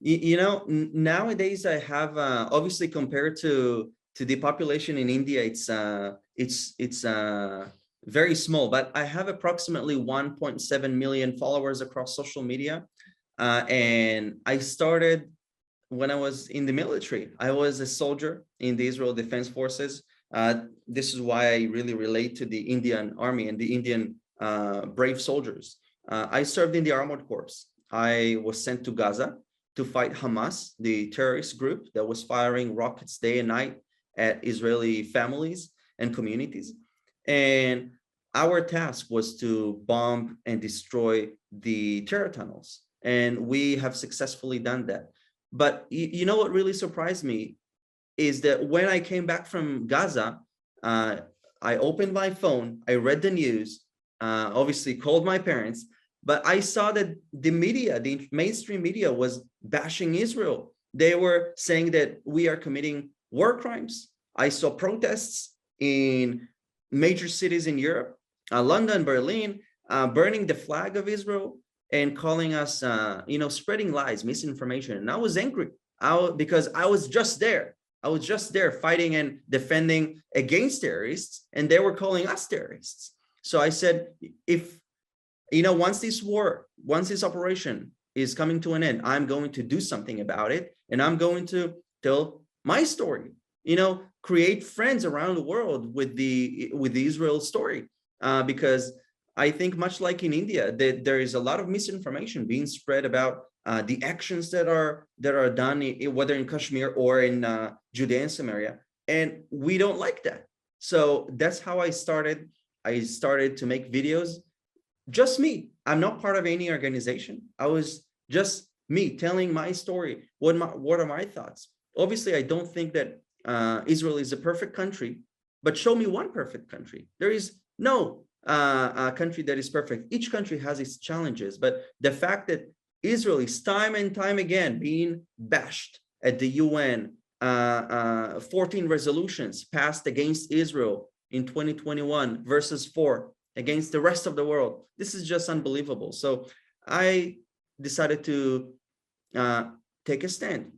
Nowadays I have obviously compared to the population in India, it's very small, but I have approximately 1.7 million followers across social media. And I started when I was in the military. I was a soldier in the Israel Defense Forces. This is why I really relate to the Indian Army and the Indian brave soldiers. I served in the Armored Corps. I was sent to Gaza to fight Hamas, the terrorist group that was firing rockets day and night at Israeli families and communities. And our task was to bomb and destroy the terror tunnels. And we have successfully done that. But you know what really surprised me is that when I came back from Gaza, I opened my phone, I read the news, obviously called my parents, but I saw that the media, the mainstream media, was bashing Israel. They were saying that we are committing war crimes. I saw protests in major cities in Europe, London, Berlin, burning the flag of Israel and calling us, spreading lies, misinformation. And I was angry because I was just there. I was just there fighting and defending against terrorists, and they were calling us terrorists. So I said, once this operation is coming to an end, I'm going to do something about it, and I'm going to tell my story, create friends around the world with the Israel story, because I think much like in India, that there is a lot of misinformation being spread about the actions that are done, whether in Kashmir or in Judea and Samaria, and we don't like that. So that's how I started. I started to make videos, just me. I'm not part of any organization. I was just me telling my story. What are my thoughts? Obviously, I don't think that Israel is a perfect country, but show me one perfect country. There is no country that is perfect. Each country has its challenges, but the fact that Israel is time and time again being bashed at the UN, 14 resolutions passed against Israel in 2021 versus 4 against the rest of the world. This is just unbelievable. So I decided to take a stand.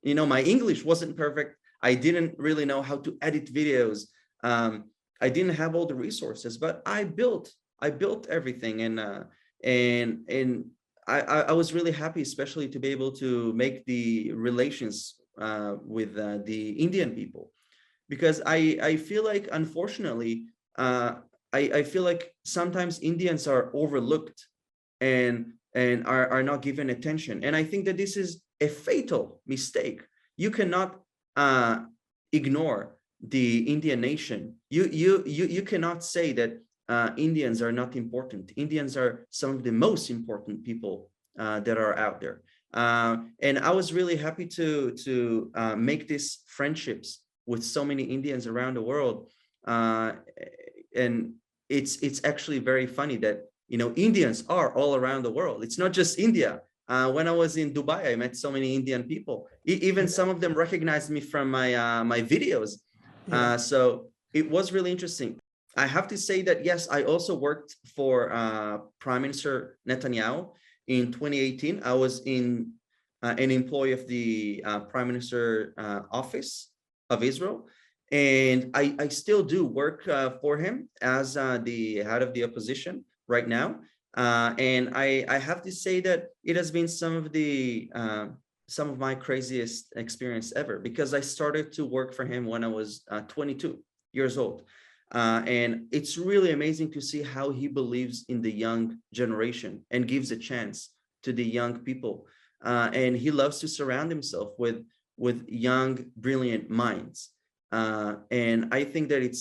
My English wasn't perfect. I didn't really know how to edit videos. I didn't have all the resources, but I built everything, and I was really happy, especially to be able to make the relations with the Indian people, because I feel like, unfortunately, I feel like sometimes Indians are overlooked and are not given attention, and I think that this is a fatal mistake. You cannot ignore the Indian nation. You cannot say that Indians are not important. Indians are some of the most important people that are out there. And I was really happy to make these friendships with so many Indians around the world. And it's actually very funny that Indians are all around the world. It's not just India. When I was in Dubai, I met so many Indian people. Even some of them recognized me from my videos. So it was really interesting. I have to say that, yes, I also worked for Prime Minister Netanyahu in 2018. I was an employee of the Prime Minister office of Israel. And I still do work for him as the head of the opposition right now. And I have to say that it has been some of my craziest experience ever, because I started to work for him when I was 22 years old. And it's really amazing to see how he believes in the young generation and gives a chance to the young people. And he loves to surround himself with young, brilliant minds. And I think that it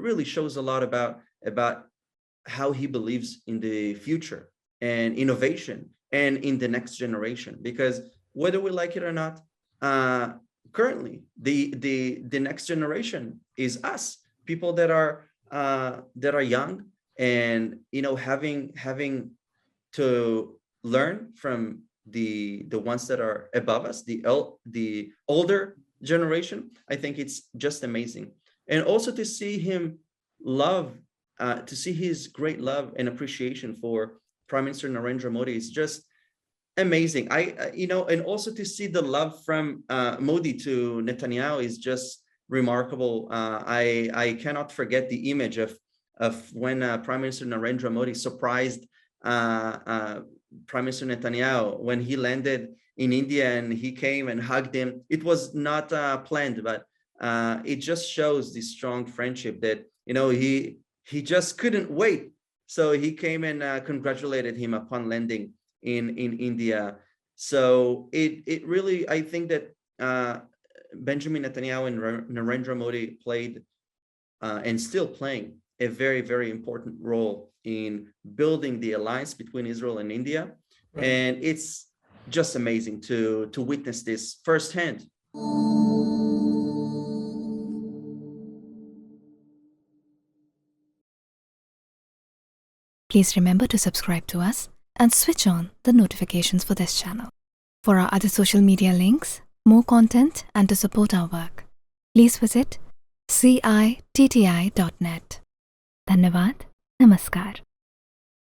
really shows a lot about how he believes in the future and innovation and in the next generation, because whether we like it or not, currently the next generation is us, people that are young, and having to learn from the ones that are above us, the older generation. I think it's just amazing. And also to see him to see his great love and appreciation for Prime Minister Narendra Modi is just amazing. And also to see the love from Modi to Netanyahu is just remarkable. I cannot forget the image of when Prime Minister Narendra Modi surprised Prime Minister Netanyahu when he landed in India, and he came and hugged him. It was not planned, but it just shows the strong friendship that, he just couldn't wait. So he came and congratulated him upon landing in India. So it really, I think that Benjamin Netanyahu and Narendra Modi played and still playing a very, very important role in building the alliance between Israel and India. Right. And it's just amazing to witness this firsthand. Please remember to subscribe to us and switch on the notifications for this channel. For our other social media links, more content, and to support our work, please visit citti.net. Dhanyavad. Namaskar.